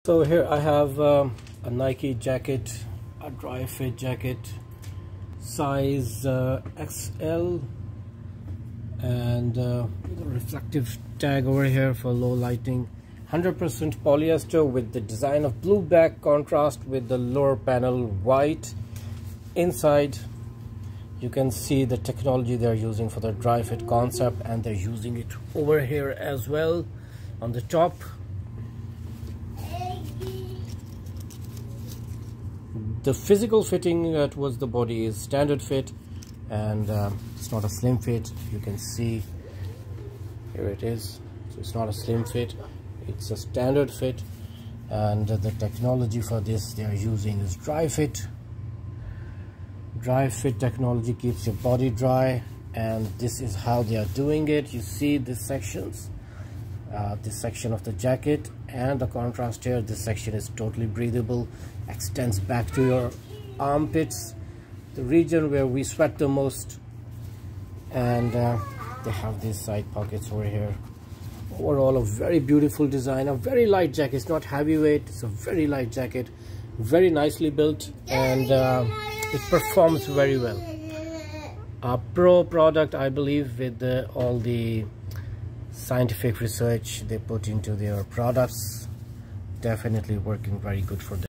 So here I have a Nike jacket, a Dri-Fit jacket, size XL, and with a reflective tag over here for low lighting. 100% polyester with the design of blue back contrast with the lower panel white. Inside you can see the technology they're using for the Dri-Fit concept, and they're using it over here as well on the top. The physical fitting towards the body is standard fit, and it's not a slim fit. You can see here it is. So it's not a slim fit, it's a standard fit, and the technology for this they are using is Dri-Fit. Dri-Fit technology keeps your body dry, and this is how they are doing it. You see these sections, this section of the jacket and the contrast here. This section is totally breathable, extends back to your armpits, the region where we sweat the most, and they have these side pockets over here. Overall, a very beautiful design, a very light jacket. It's not heavyweight, it's a very light jacket, very nicely built, and it performs very well. A pro product, I believe, with all the scientific research they put into their products. Definitely working very good for them.